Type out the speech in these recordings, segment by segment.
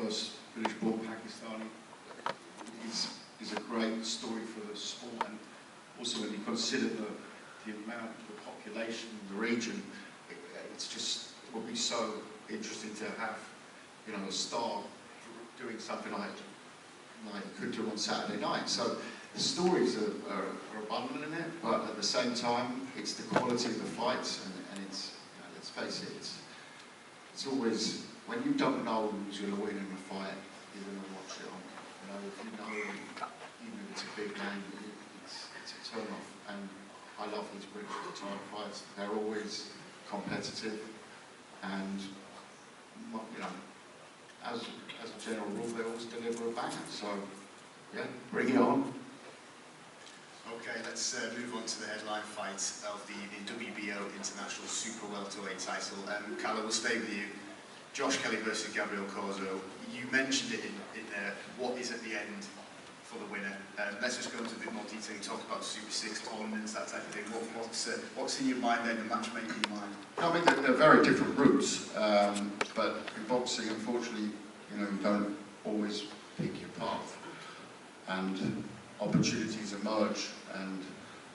first British-born Pakistani is a great story for the sport, and also when you consider the amount of the population in the region, it's just, it would be so interesting to have, you know, a star doing something like you could do on Saturday night. So the stories are abundant in it, but at the same time, it's the quality of the fights, and it's, you know, let's face it, it's always, when you don't know who's going to win in a fight, you're going to watch it on. You know, if you know, even if it's a big name, it's a turn off. And I love these British title fights. They're always competitive, and you know, as a general rule, they always deliver a banger. So, yeah, bring it on. Okay, let's move on to the headline fight of the WBO International Super Welterweight title. Charlo, we'll stay with you. Josh Kelly versus Gabriel Corzo. You mentioned it in what is at the end for the winner. Let's just go into a bit more detail and talk about Super 6 tournaments, that type of thing. What's in your mind then, the matchmaking in your mind? I mean, they're very different routes, but in boxing, unfortunately, you know, you don't always pick your path, and opportunities emerge, and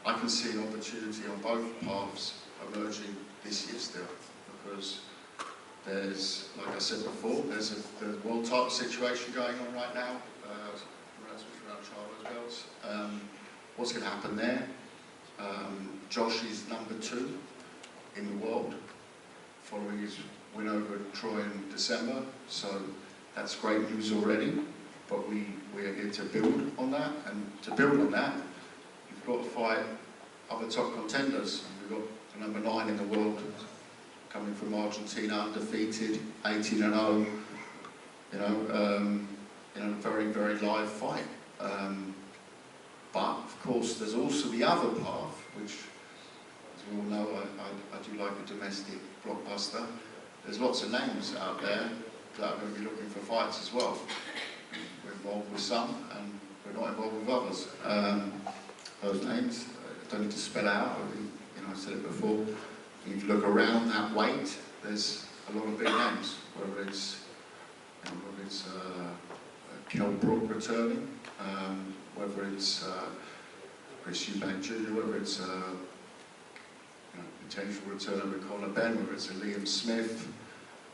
I can see an opportunity on both paths emerging this year still, because there's, like I said before, there's a world title situation going on right now, around Charlo's belts. What's going to happen there? Josh is number 2 in the world, following his win over Troy in December, so that's great news already, but we are here to build on that, and to build on that, you've got to fight other top contenders. We've got the number 9 in the world, coming from Argentina, undefeated, 18-0, you know, very, very live fight. But of course, there's also the other path, which, as we all know, I do like a domestic blockbuster. There's lots of names out there that are going to be looking for fights as well. We're involved with some, and we're not involved with others. Those names, I don't need to spell out. You know, I said it before. If you look around that weight, there's a lot of big names. Whether it's Kell Brook returning, whether it's Chris Eubank Jr., whether it's potential return of a Conor Benn, whether it's a Liam Smith.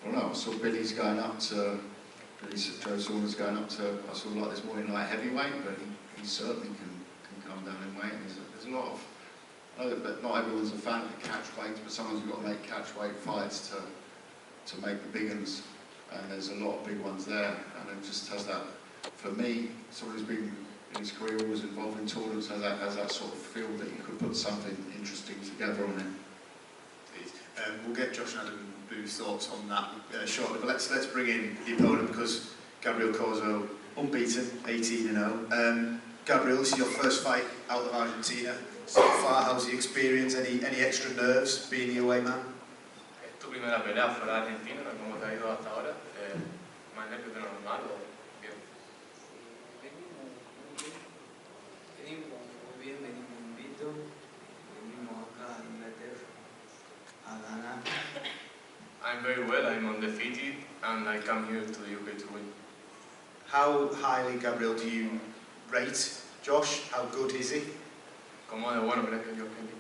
I don't know. I saw Billy's going up to. Joe Saunders going up to. I saw like this morning light heavyweight, but he certainly can come down in weight. There's a lot of. I know that not everyone's a fan of the catch weights, but someone's got to make catch weight fights to make the big ones, and there's a lot of big ones there, and it just has that. For me, someone who's been in his career always involved in tournaments has that sort of feel that you could put something interesting together on it. Please. We'll get Josh and Adam Boo's thoughts on that shortly, but let's bring in the opponent, because Gabriel Corzo, unbeaten, 18-0. Gabriel, this is your first fight out of Argentina. So far, how's the experience? Any extra nerves being the away man? ¿Es tu primera pelea fuera de Argentina? ¿Cómo te ha ido hasta ahora? ¿Más nervios de lo normal o bien? Venimos muy bien, venimos invictos, venimos acá a Inglaterra a ganar. I'm very well, I'm undefeated, and I come here to the UK to win. How highly, Gabriel, do you rate Josh? How good is he? ¿Cómo de bueno crees que Josh Kelly?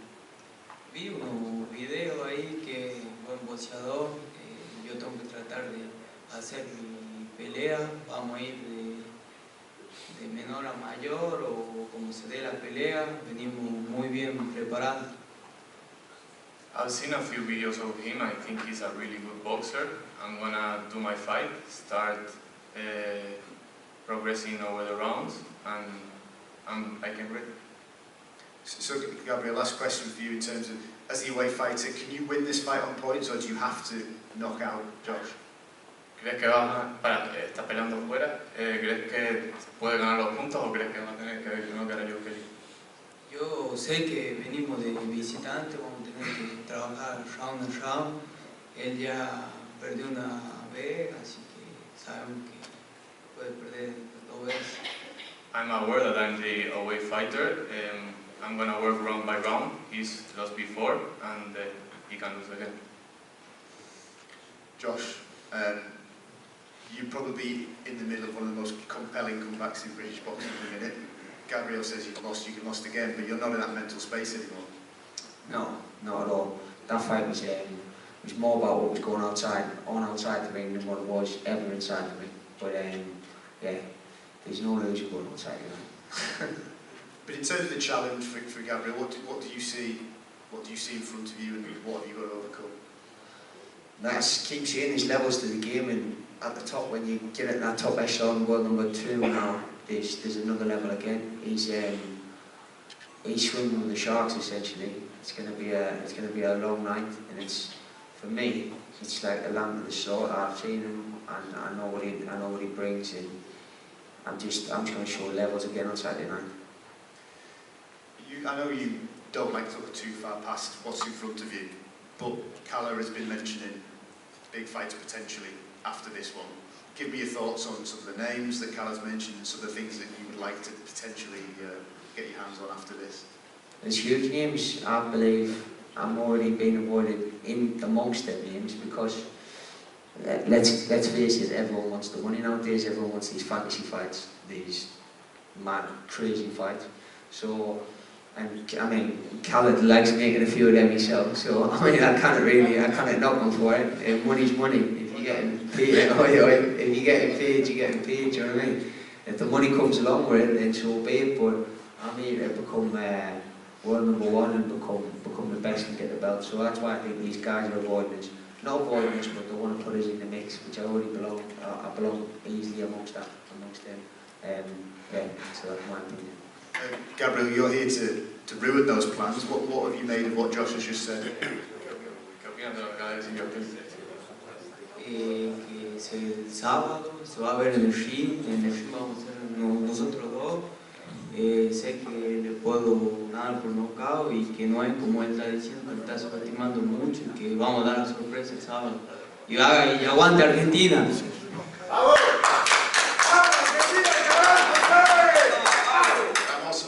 Vi unos videos ahí que buen boxeador, yo tengo que tratar de hacer mi pelea, vamos a ir de menor a mayor o como se dé la pelea, venimos muy bien preparados. I've seen a few videos of him, I think he's a really good boxer. I'm gonna do my fight, start progressing over the rounds, and I can ready. So, Gabriel, last question for you in terms of, as the away fighter, can you win this fight on points, or do you have to knock out Josh? ¿Crees que estás peleando fuera? ¿Crees que puede ganar los puntos o crees que va a tener que noquear a Josh Kelly? Yo sé que venimos de visitante, vamos a tener que trabajar round and round. Él ya perdió una vez, así que sabemos que puede perder 2 veces. I'm aware that I'm the away fighter. I'm going to work round by round. He's lost before, and he can lose again. Josh, You're probably in the middle of one of the most compelling comebacks in British boxing at the minute. Gabriel says you've lost, you can lost again, but you're not in that mental space anymore. No, not at all. That fight was more about what was going outside the ring than what it was ever inside the ring. But yeah, there's no illusion going outside the ring. But in terms of the challenge for Gabriel, what do you see? What do you see in front of you, and what have you got to overcome? That's keep seeing these levels to the game, and at the top, when you get at that top echelon, world number 2 now, there's another level again. He's swimming with the sharks essentially. It's gonna be a long night, and it's, for me, it's like a lamb to the slaughter. I've seen him, and I know what he brings, and I'm just going to show levels again on Saturday night. I know you don't like to look too far past what's in front of you, but Calla has been mentioning big fights potentially after this one. Give me your thoughts on some of the names that Calla's mentioned, some of the things that you would like to potentially get your hands on after this. There's huge names. I believe I'm already being avoided in amongst them names because let's face it, everyone wants the money nowadays. Everyone wants these fantasy fights, these mad, crazy fights. So, and I mean, Calla likes making a few of them himself. So I mean, I can't knock him for it. Money's money. If you're getting paid, if you're getting paid, you're getting paid. Do you know what I mean? If the money comes along with it, then so be it. But I'm here to become world number 1 and become the best and get the belt. So that's why I think these guys are avoiding us. Not avoiding us, but they want to put us in the mix, which I already belong. I belong easily amongst them. Yeah, so that's my opinion. Gabriel, you're here to ruin those plans. What have you made of what Josh has just said? Que el sábado se va a ver en el ring vamos a ser nosotros dos. Sé que le puedo ganar por nocaut y que no es como él está diciendo, que está subestimando mucho y que vamos a dar la sorpresa el sábado. Y aguante Argentina.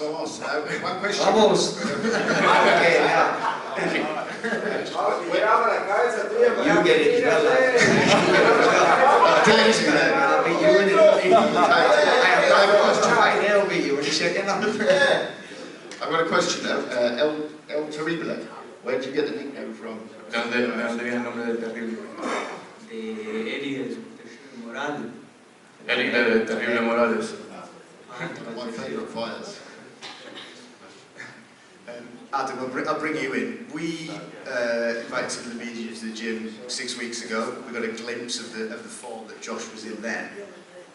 Vamos! One question. Vamos! You get it, I'll beat you in it. I'll beat you in a second. I've got a question. El Terrible. Where did you get the nickname from? ¿De dónde viene el nombre del terrible? De Eric del Terrible Morales. Eric del Terrible Morales. My favourite fighters. Adam, I'll bring you in. We invited some of the media to the gym 6 weeks ago. We got a glimpse of the form that Josh was in then.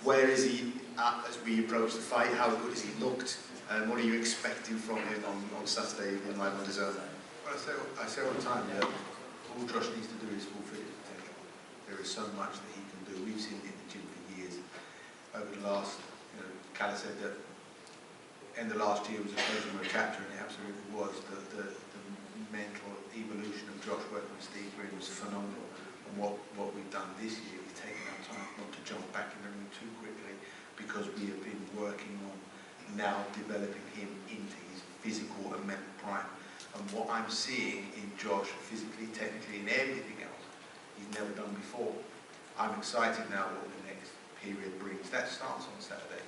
Where is he at as we approach the fight? How good has he looked? And what are you expecting from him on Saturday in Live on DAZN? Well, I say all the time that all Josh needs to do is fulfill his potential. There is so much that he can do. We've seen it in the gym for years. Over the last, Calla said that in the last year was a closing with a chapter, and it absolutely was. The mental evolution of Josh working with Steve Green was phenomenal. And what we've done this year is taken our time not to jump back in the ring too quickly, because we have been working on now developing him into his physical and mental prime. And what I'm seeing in Josh, physically, technically, and everything else, he's never done before. I'm excited now what the next period brings. That starts on Saturday.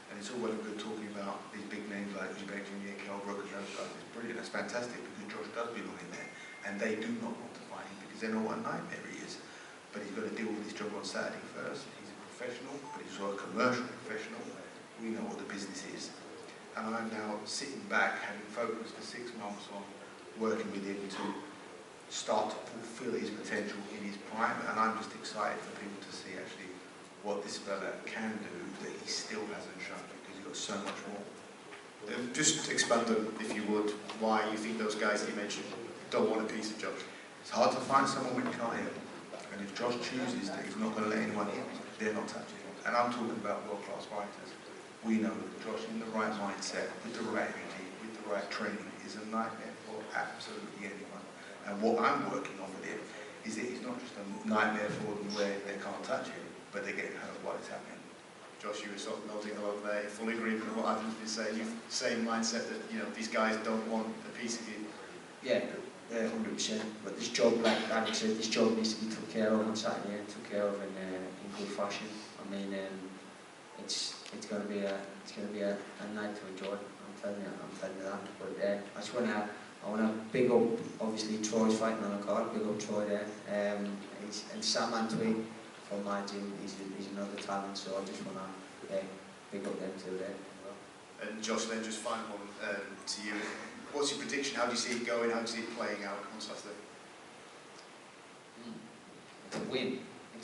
And it's all well and good talking about these big names like Uzbek and Kel Brook and those guys. It's brilliant, that's fantastic, because Josh does belong in there. And they do not want to fight him because they know what a nightmare he is. But he's got to deal with his job on Saturday first. He's a professional, but he's also a commercial professional. We know what the business is. And I'm now sitting back, having focused for 6 months on working with him to start to fulfill his potential in his prime. And I'm just excited for people to see actually what this fella can do that he still hasn't shown, because he's got so much more. Just expand on, if you would, why you think those guys that you mentioned don't want a piece of Josh. It's hard to find someone when you can't hit him. And if Josh chooses that he's not going to let anyone hit him, they're not touching him. And I'm talking about world-class fighters. We know that Josh, in the right mindset, with the right energy, with the right training, is a nightmare for absolutely anyone. And what I'm working on with him is that he's not just a nightmare for them where they can't touch him, but they're getting hurt while it's happening. Josh, you were sort of nodding along there, full agreement with what Adam's been saying. You've same mindset that these guys don't want a piece of you. Yeah, 100%. But this job, like Adam said, this job needs to be took care of on Saturday and took care of in good fashion. I mean, it's gonna be a night to enjoy. I'm telling you that. But I wanna big up obviously Troy's fighting on the card. Big up Troy there. And Sam Antwi from my gym. He's another talent. So I just wanna big up them too there. And Josh, then just final one to you. What's your prediction? How do you see it going? How do you see it playing out on Saturday? It's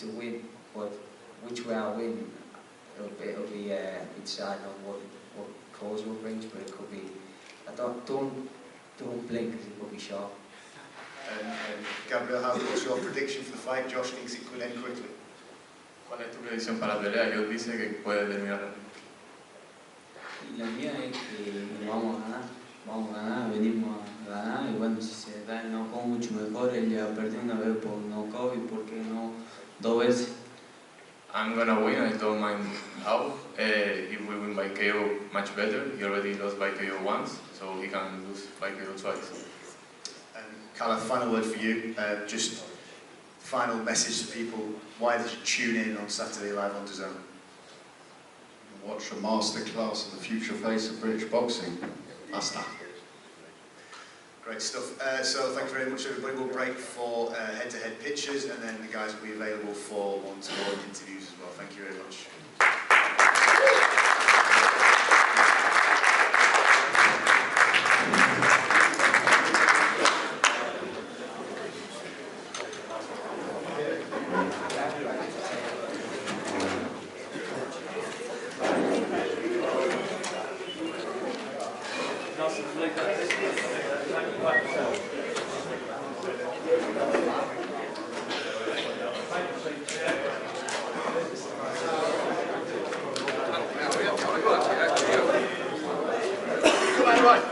a win. But which way I win, it'll be decided on what Corzo brings. But it could be. Don't blink because it could be sharp. And Gabriel, what's your prediction for the fight? Josh thinks it could end quickly. ¿Cuál es tu predicción para la pelea? Yo dice que puede terminar. Y la mía es que vamos a ganar, venimos a ganar y bueno, si se da el knockout mucho mejor, él ya perdió una vez por knockout y por qué no 2 veces. I'm gonna win, I don't mind how. If we win by KO, much better. He already lost by KO once, so he can lose by KO twice. And Carla, final word for you. Just final message to people. Why did you tune in on Saturday live on DAZN? Watch a masterclass of the future face of British boxing. Basta. Great stuff. So thank you very much, everybody. We'll break for head-to-head pictures, and then the guys will be available for one-to-one interviews as well. Thank you very much. Right.